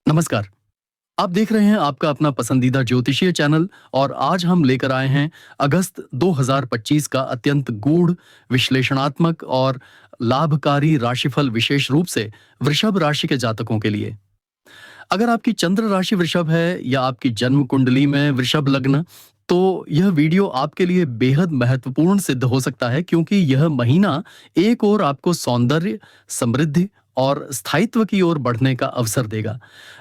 नमस्कार। आप देख रहे हैं आपका अपना पसंदीदा ज्योतिषीय चैनल और आज हम लेकर आए हैं अगस्त 2025 का अत्यंत गूढ़, विश्लेषणात्मक और लाभकारी राशिफल विशेष रूप से वृषभ राशि के जातकों के लिए। अगर आपकी चंद्र राशि वृषभ है या आपकी जन्म कुंडली में वृषभ लग्न, तो यह वीडियो आपके लिए बेहद महत्वपूर्ण सिद्ध हो सकता है क्योंकि यह महीना एक ओर आपको सौंदर्य, समृद्धि और स्थायित्व की ओर बढ़ने का अवसर देगा।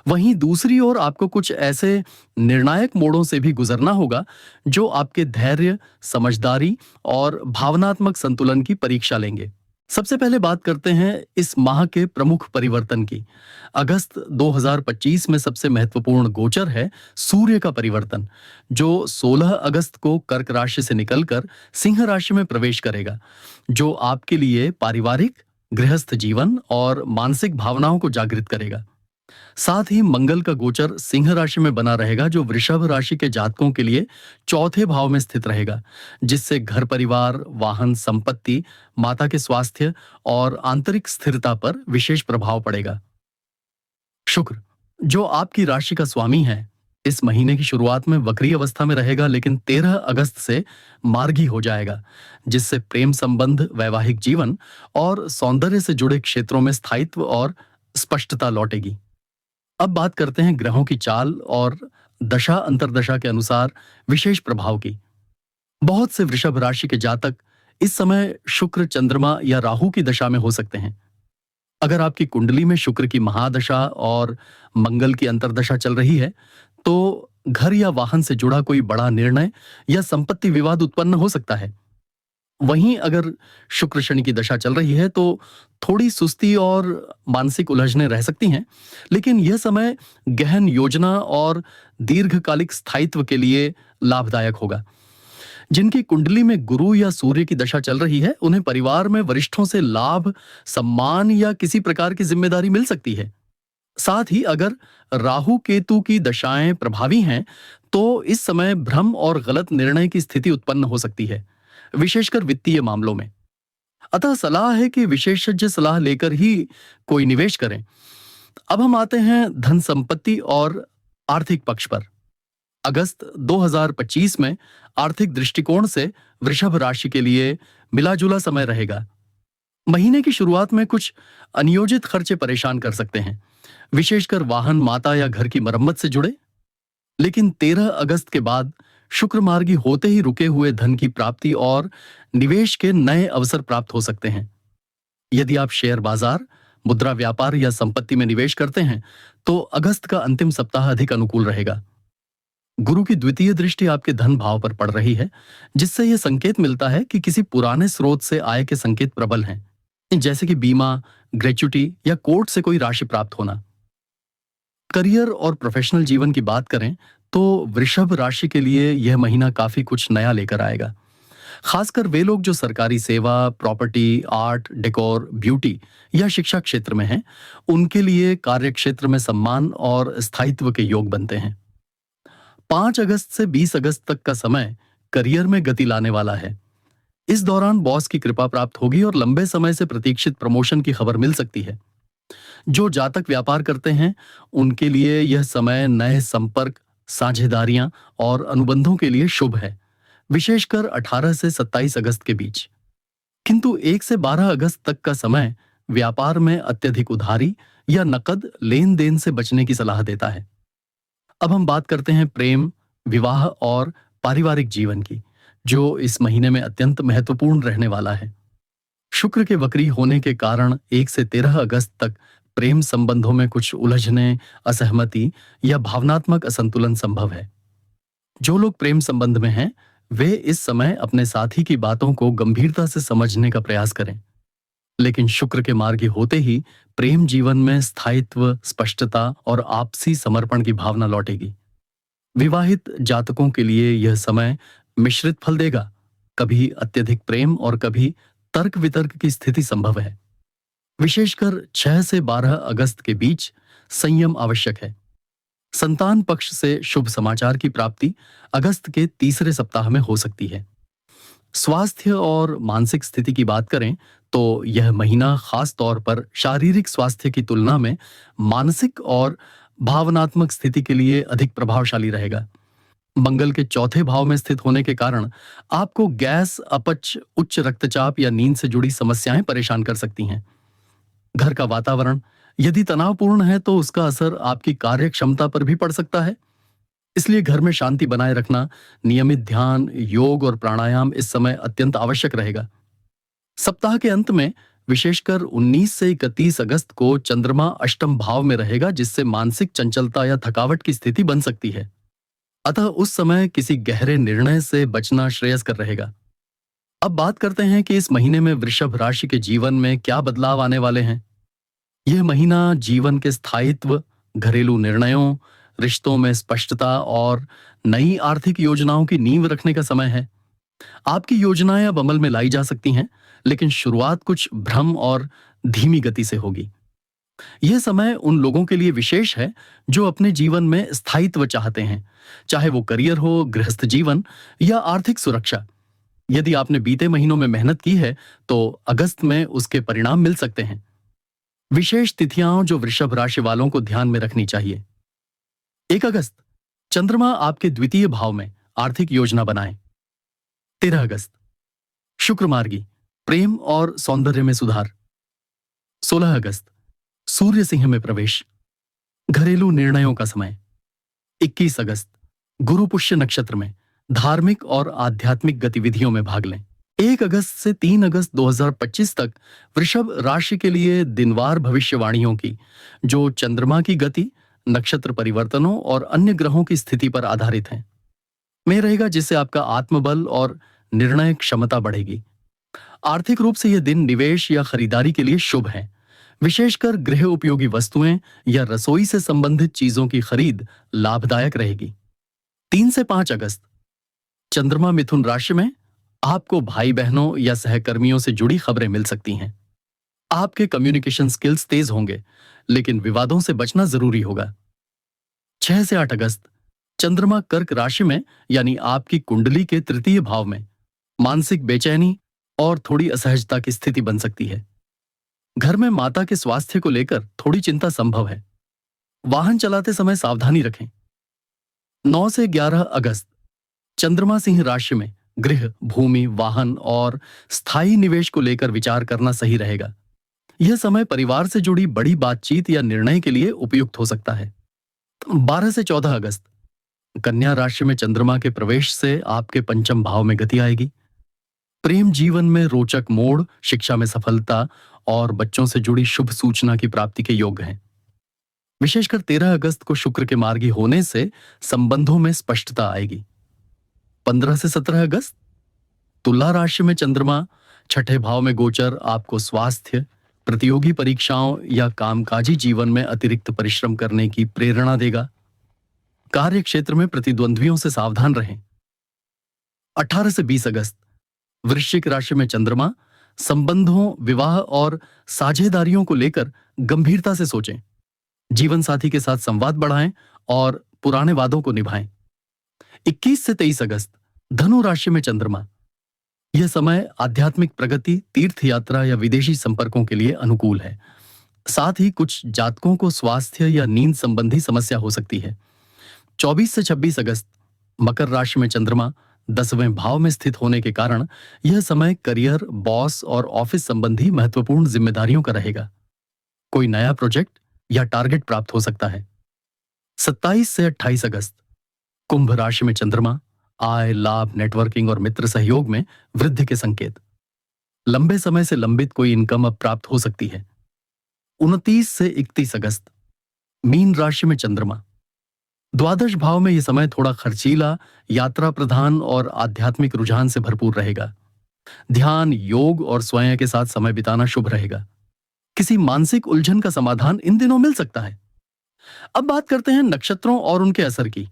वहीं दूसरी ओर आपको कुछ ऐसे निर्णायक मोड़ों से भी गुजरना होगा जो आपके धैर्य, समझदारी और भावनात्मक संतुलन की परीक्षा लेंगे। सबसे पहले बात करते हैं इस माह के प्रमुख परिवर्तन की। अगस्त 2025 में सबसे महत्वपूर्ण गोचर है सूर्य का परिवर्तन, जो 16 अगस्त को कर्क राशि से निकलकर सिंह राशि में प्रवेश करेगा, जो आपके लिए पारिवारिक, गृहस्थ जीवन और मानसिक भावनाओं को जागृत करेगा। साथ ही मंगल का गोचर सिंह राशि में बना रहेगा, जो वृषभ राशि के जातकों के लिए चौथे भाव में स्थित रहेगा, जिससे घर परिवार, वाहन, संपत्ति, माता के स्वास्थ्य और आंतरिक स्थिरता पर विशेष प्रभाव पड़ेगा। शुक्र, जो आपकी राशि का स्वामी है, इस महीने की शुरुआत में वक्री अवस्था में रहेगा, लेकिन 13 अगस्त से मार्गी हो जाएगा, जिससे प्रेम संबंध, वैवाहिक जीवन और सौंदर्य से जुड़े क्षेत्रों में स्थायित्व और स्पष्टता लौटेगी। अब बात करते हैं ग्रहों की चाल और दशा अंतर्दशा के अनुसार विशेष प्रभाव की। बहुत से वृषभ राशि के जातक इस समय शुक्र, चंद्रमा या राहु की दशा में हो सकते हैं। अगर आपकी कुंडली में शुक्र की महादशा और मंगल की अंतर्दशा चल रही है, तो घर या वाहन से जुड़ा कोई बड़ा निर्णय या संपत्ति विवाद उत्पन्न हो सकता है। वहीं अगर शुक्र शनि की दशा चल रही है, तो थोड़ी सुस्ती और मानसिक उलझनें रह सकती हैं, लेकिन यह समय गहन योजना और दीर्घकालिक स्थायित्व के लिए लाभदायक होगा। जिनकी कुंडली में गुरु या सूर्य की दशा चल रही है, उन्हें परिवार में वरिष्ठों से लाभ, सम्मान या किसी प्रकार की जिम्मेदारी मिल सकती है। साथ ही अगर राहु केतु की दशाएं प्रभावी हैं, तो इस समय भ्रम और गलत निर्णय की स्थिति उत्पन्न हो सकती है, विशेषकर वित्तीय मामलों में। अतः सलाह है कि विशेषज्ञ सलाह लेकर ही कोई निवेश करें। अब हम आते हैं धन संपत्ति और आर्थिक पक्ष पर। अगस्त 2025 में आर्थिक दृष्टिकोण से वृषभ राशि के लिए मिला-जुला समय रहेगा। महीने की शुरुआत में कुछ अनियोजित खर्चे परेशान कर सकते हैं, विशेषकर वाहन, माता या घर की मरम्मत से जुड़े। लेकिन 13 अगस्त के बाद शुक्र मार्गी होते ही रुके हुए धन की प्राप्ति और निवेश के नए अवसर प्राप्त हो सकते हैं। यदि आप शेयर बाजार, मुद्रा व्यापार या संपत्ति में निवेश करते हैं, तो अगस्त का अंतिम सप्ताह अधिक अनुकूल रहेगा। गुरु की द्वितीय दृष्टि आपके धन भाव पर पड़ रही है, जिससे यह संकेत मिलता है कि किसी पुराने स्रोत से आय के संकेत प्रबल हैं, जैसे कि बीमा, ग्रेच्युटी या कोर्ट से कोई राशि प्राप्त होना। करियर और प्रोफेशनल जीवन की बात करें, तो वृषभ राशि के लिए यह महीना काफी कुछ नया लेकर आएगा। खासकर वे लोग जो सरकारी सेवा, प्रॉपर्टी, आर्ट, डेकोर, ब्यूटी या शिक्षा क्षेत्र में हैं, उनके लिए कार्य क्षेत्र में सम्मान और स्थायित्व के योग बनते हैं। 5 अगस्त से 20 अगस्त तक का समय करियर में गति लाने वाला है। इस दौरान बॉस की कृपा प्राप्त होगी और लंबे समय से प्रतीक्षित प्रमोशन की खबर मिल सकती है। जो जातक व्यापार करते हैं, उनके लिए यह समय नए संपर्क, साझेदारियां और अनुबंधों के लिए शुभ है, विशेषकर 18 से 27 अगस्त के बीच। किंतु 1 से 12 अगस्त तक का समय व्यापार में अत्यधिक उधारी या नकद लेन देन से बचने की सलाह देता है। अब हम बात करते हैं प्रेम, विवाह और पारिवारिक जीवन की, जो इस महीने में अत्यंत महत्वपूर्ण रहने वाला है। शुक्र के वक्री होने के कारण 1 से 13 अगस्त तक प्रेम संबंधों में कुछ उलझने, असहमति या भावनात्मक असंतुलन संभव है। जो लोग प्रेम संबंध में हैं, वे इस समय अपने साथी की बातों को गंभीरता से समझने का प्रयास करें। लेकिन शुक्र के मार्गी होते ही प्रेम जीवन में स्थायित्व, स्पष्टता और आपसी समर्पण की भावना लौटेगी। विवाहित जातकों के लिए यह समय मिश्रित फल देगा। कभी अत्यधिक प्रेम और कभी तर्क वितर्क की स्थिति संभव है। विशेषकर 6 से 12 अगस्त के बीच संयम आवश्यक है। संतान पक्ष से शुभ समाचार की प्राप्ति अगस्त के तीसरे सप्ताह में हो सकती है। स्वास्थ्य और मानसिक स्थिति की बात करें, तो यह महीना खास तौर पर शारीरिक स्वास्थ्य की तुलना में मानसिक और भावनात्मक स्थिति के लिए अधिक प्रभावशाली रहेगा। मंगल के चौथे भाव में स्थित होने के कारण आपको गैस, अपच, उच्च रक्तचाप या नींद से जुड़ी समस्याएं परेशान कर सकती हैं। घर का वातावरण यदि तनावपूर्ण है तो उसका असर आपकी कार्य क्षमता पर भी पड़ सकता है। इसलिए घर में शांति बनाए रखना, नियमित ध्यान, योग और प्राणायाम इस समय अत्यंत आवश्यक रहेगा। सप्ताह के अंत में विशेषकर 19 से 31 अगस्त को चंद्रमा अष्टम भाव में रहेगा, जिससे मानसिक चंचलता या थकावट की स्थिति बन सकती है। अतः उस समय किसी गहरे निर्णय से बचना श्रेयस्कर रहेगा। अब बात करते हैं कि इस महीने में वृषभ राशि के जीवन में क्या बदलाव आने वाले हैं। यह महीना जीवन के स्थायित्व, घरेलू निर्णयों, रिश्तों में स्पष्टता और नई आर्थिक योजनाओं की नींव रखने का समय है। आपकी योजनाएं अब अमल में लाई जा सकती हैं, लेकिन शुरुआत कुछ भ्रम और धीमी गति से होगी। यह समय उन लोगों के लिए विशेष है जो अपने जीवन में स्थायित्व चाहते हैं, चाहे वो करियर हो, गृहस्थ जीवन या आर्थिक सुरक्षा। यदि आपने बीते महीनों में मेहनत की है तो अगस्त में उसके परिणाम मिल सकते हैं। विशेष तिथियां जो वृषभ राशि वालों को ध्यान में रखनी चाहिए। 1 अगस्त चंद्रमा आपके द्वितीय भाव में, आर्थिक योजना बनाएं। 13 अगस्त शुक्र मार्गी, प्रेम और सौंदर्य में सुधार। 16 अगस्त सूर्य सिंह में प्रवेश, घरेलू निर्णयों का समय। 21 अगस्त गुरु पुष्य नक्षत्र में, धार्मिक और आध्यात्मिक गतिविधियों में भाग लें। 1 अगस्त से 3 अगस्त 2025 तक वृषभ राशि के लिए दिनवार भविष्यवाणियों की, जो चंद्रमा की गति, नक्षत्र परिवर्तनों और अन्य ग्रहों की स्थिति पर आधारित हैं, में रहेगा, जिससे आपका आत्मबल और निर्णय क्षमता बढ़ेगी। आर्थिक रूप से यह दिन निवेश या खरीदारी के लिए शुभ है। विशेषकर गृह उपयोगी वस्तुएं या रसोई से संबंधित चीजों की खरीद लाभदायक रहेगी। 3 से 5 अगस्त चंद्रमा मिथुन राशि में, आपको भाई बहनों या सहकर्मियों से जुड़ी खबरें मिल सकती हैं। आपके कम्युनिकेशन स्किल्स तेज होंगे, लेकिन विवादों से बचना जरूरी होगा। 6 से 8 अगस्त चंद्रमा कर्क राशि में, यानी आपकी कुंडली के तृतीय भाव में, मानसिक बेचैनी और थोड़ी असहजता की स्थिति बन सकती है। घर में माता के स्वास्थ्य को लेकर थोड़ी चिंता संभव है। वाहन चलाते समय सावधानी रखें। 9 से 11 अगस्त चंद्रमा सिंह राशि में, गृह, भूमि, वाहन और स्थायी निवेश को लेकर विचार करना सही रहेगा। यह समय परिवार से जुड़ी बड़ी बातचीत या निर्णय के लिए उपयुक्त हो सकता है। 12 से 14 अगस्त कन्या राशि में चंद्रमा के प्रवेश से आपके पंचम भाव में गति आएगी। प्रेम जीवन में रोचक मोड़, शिक्षा में सफलता और बच्चों से जुड़ी शुभ सूचना की प्राप्ति के योग हैं। विशेषकर 13 अगस्त को शुक्र के मार्गी होने से संबंधों में स्पष्टता आएगी। 15 से 17 अगस्त तुला राशि में चंद्रमा छठे भाव में गोचर आपको स्वास्थ्य, प्रतियोगी परीक्षाओं या कामकाजी जीवन में अतिरिक्त परिश्रम करने की प्रेरणा देगा। कार्य क्षेत्र में प्रतिद्वंद्वियों से सावधान रहें। 18 से 20 अगस्त वृश्चिक राशि में चंद्रमा संबंधों, विवाह और साझेदारियों को लेकर गंभीरता से सोचें। जीवन साथी के साथ संवाद बढ़ाएं और पुराने वादों को निभाएं। 21 से 23 अगस्त धनु राशि में चंद्रमा, यह समय आध्यात्मिक प्रगति, तीर्थ यात्रा या विदेशी संपर्कों के लिए अनुकूल है। साथ ही कुछ जातकों को स्वास्थ्य या नींद संबंधी समस्या हो सकती है। 24 से 26 अगस्त मकर राशि में चंद्रमा 10वें भाव में स्थित होने के कारण यह समय करियर, बॉस और ऑफिस संबंधी महत्वपूर्ण जिम्मेदारियों का रहेगा। कोई नया प्रोजेक्ट या टारगेट प्राप्त हो सकता है। 27 से 28 अगस्त कुंभ राशि में चंद्रमा आय, लाभ, नेटवर्किंग और मित्र सहयोग में वृद्धि के संकेत। लंबे समय से लंबित कोई इनकम अब प्राप्त हो सकती है। 29 से 31 अगस्त मीन राशि में चंद्रमा, द्वादश भाव में यह समय थोड़ा खर्चीला, यात्रा प्रधान और आध्यात्मिक रुझान से भरपूर रहेगा। ध्यान, योग और स्वयं के साथ समय बिताना शुभ रहेगा। किसी मानसिक उलझन का समाधान इन दिनों मिल सकता है। अब बात करते हैं नक्षत्रों और उनके असर की।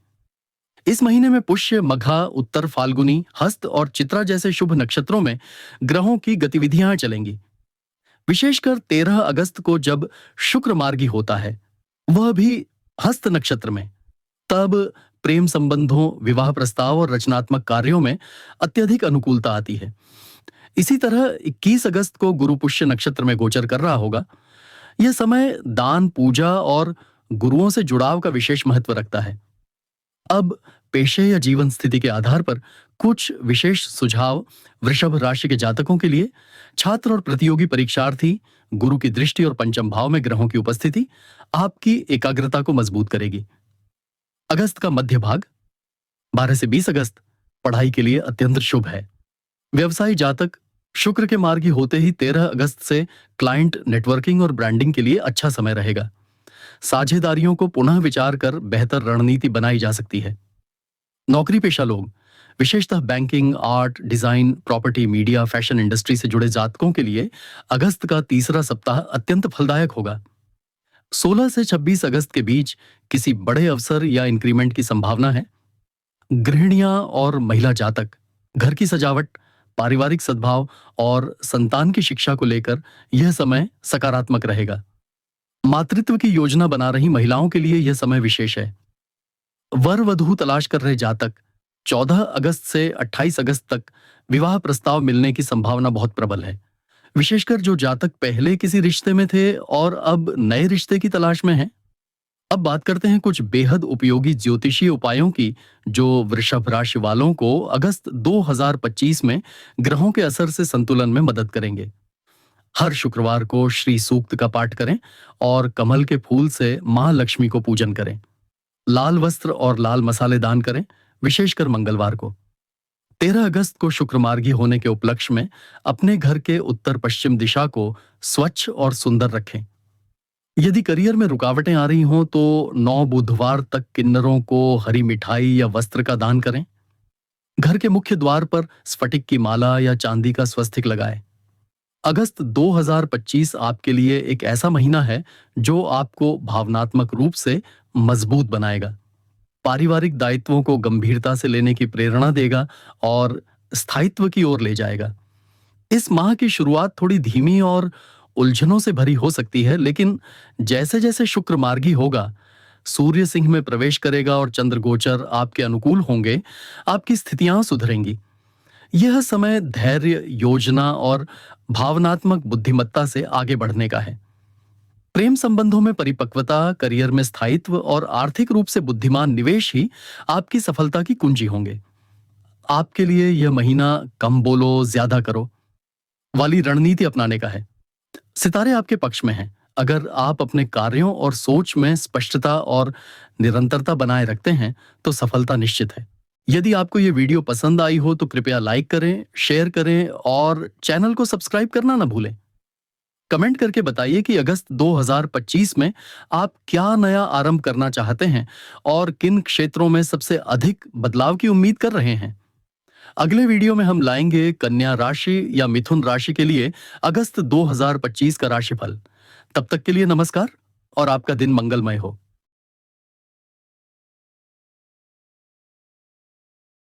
इस महीने में पुष्य, मघा, उत्तर फाल्गुनी, हस्त और चित्रा जैसे शुभ नक्षत्रों में ग्रहों की गतिविधियां चलेंगी। विशेषकर 13 अगस्त को जब शुक्र मार्गी होता है, वह भी हस्त नक्षत्र में, तब प्रेम संबंधों, विवाह प्रस्ताव और रचनात्मक कार्यों में अत्यधिक अनुकूलता आती है। इसी तरह 21 अगस्त को गुरु पुष्य नक्षत्र में गोचर कर रहा होगा। यह समय दान, पूजा और गुरुओं से जुड़ाव का विशेष महत्व रखता है। अब पेशे या जीवन स्थिति के आधार पर कुछ विशेष सुझाव वृषभ राशि के जातकों के लिए। छात्र और प्रतियोगी परीक्षार्थी, गुरु की दृष्टि और पंचम भाव में ग्रहों की उपस्थिति आपकी एकाग्रता को मजबूत करेगी। अगस्त का मध्य भाग 12 से 20 अगस्त पढ़ाई के लिए अत्यंत शुभ है। व्यवसायी जातक शुक्र के मार्गी होते ही 13 अगस्त से क्लाइंट नेटवर्किंग और ब्रांडिंग के लिए अच्छा समय रहेगा। साझेदारियों को पुनः विचार कर बेहतर रणनीति बनाई जा सकती है। नौकरी पेशा लोग, विशेषतः banking, art, design, property, media, fashion industry से जुड़े जातकों के लिए अगस्त का तीसरा सप्ताह अत्यंत फलदायक होगा। 16 से 26 अगस्त के बीच किसी बड़े अवसर या इंक्रीमेंट की संभावना है। गृहिणियां और महिला जातक घर की सजावट, पारिवारिक सद्भाव और संतान की शिक्षा को लेकर यह समय सकारात्मक रहेगा। मातृत्व की योजना बना रही महिलाओं के लिए यह समय विशेष है। वर वधू तलाश कर रहे जातक 14 अगस्त से 28 अगस्त तक विवाह प्रस्ताव मिलने की संभावना बहुत प्रबल है। विशेषकर जो जातक पहले किसी रिश्ते में थे और अब नए रिश्ते की तलाश में हैं। अब बात करते हैं कुछ बेहद उपयोगी ज्योतिषीय उपायों की, जो वृषभ राशि वालों को अगस्त 2025 में ग्रहों के असर से संतुलन में मदद करेंगे। हर शुक्रवार को श्री सूक्त का पाठ करें और कमल के फूल से मां लक्ष्मी को पूजन करें। लाल वस्त्र और लाल मसाले दान करें, विशेषकर मंगलवार को। 13 अगस्त को शुक्र मार्गी होने के उपलक्ष्य में अपने घर के उत्तर पश्चिम दिशा को स्वच्छ और सुंदर रखें। यदि करियर में रुकावटें आ रही हों तो 9 बुधवार तक किन्नरों को हरी मिठाई या वस्त्र का दान करें। घर के मुख्य द्वार पर स्फटिक की माला या चांदी का स्वस्तिक लगाएं। अगस्त 2025 आपके लिए एक ऐसा महीना है जो आपको भावनात्मक रूप से मजबूत बनाएगा, पारिवारिक दायित्वों को गंभीरता से लेने की प्रेरणा देगा और स्थायित्व की ओर ले जाएगा। इस माह की शुरुआत थोड़ी धीमी और उलझनों से भरी हो सकती है, लेकिन जैसे जैसे शुक्र मार्गी होगा, सूर्य सिंह में प्रवेश करेगा और चंद्र गोचर आपके अनुकूल होंगे, आपकी स्थितियां सुधरेंगी। यह समय धैर्य, योजना और भावनात्मक बुद्धिमत्ता से आगे बढ़ने का है। प्रेम संबंधों में परिपक्वता, करियर में स्थायित्व और आर्थिक रूप से बुद्धिमान निवेश ही आपकी सफलता की कुंजी होंगे। आपके लिए यह महीना कम बोलो ज्यादा करो वाली रणनीति अपनाने का है। सितारे आपके पक्ष में हैं। अगर आप अपने कार्यों और सोच में स्पष्टता और निरंतरता बनाए रखते हैं तो सफलता निश्चित है। यदि आपको यह वीडियो पसंद आई हो तो कृपया लाइक करें, शेयर करें और चैनल को सब्सक्राइब करना न भूलें। कमेंट करके बताइए कि अगस्त 2025 में आप क्या नया आरंभ करना चाहते हैं और किन क्षेत्रों में सबसे अधिक बदलाव की उम्मीद कर रहे हैं। अगले वीडियो में हम लाएंगे कन्या राशि या मिथुन राशि के लिए अगस्त 2025 का राशिफल। तब तक के लिए नमस्कार और आपका दिन मंगलमय हो।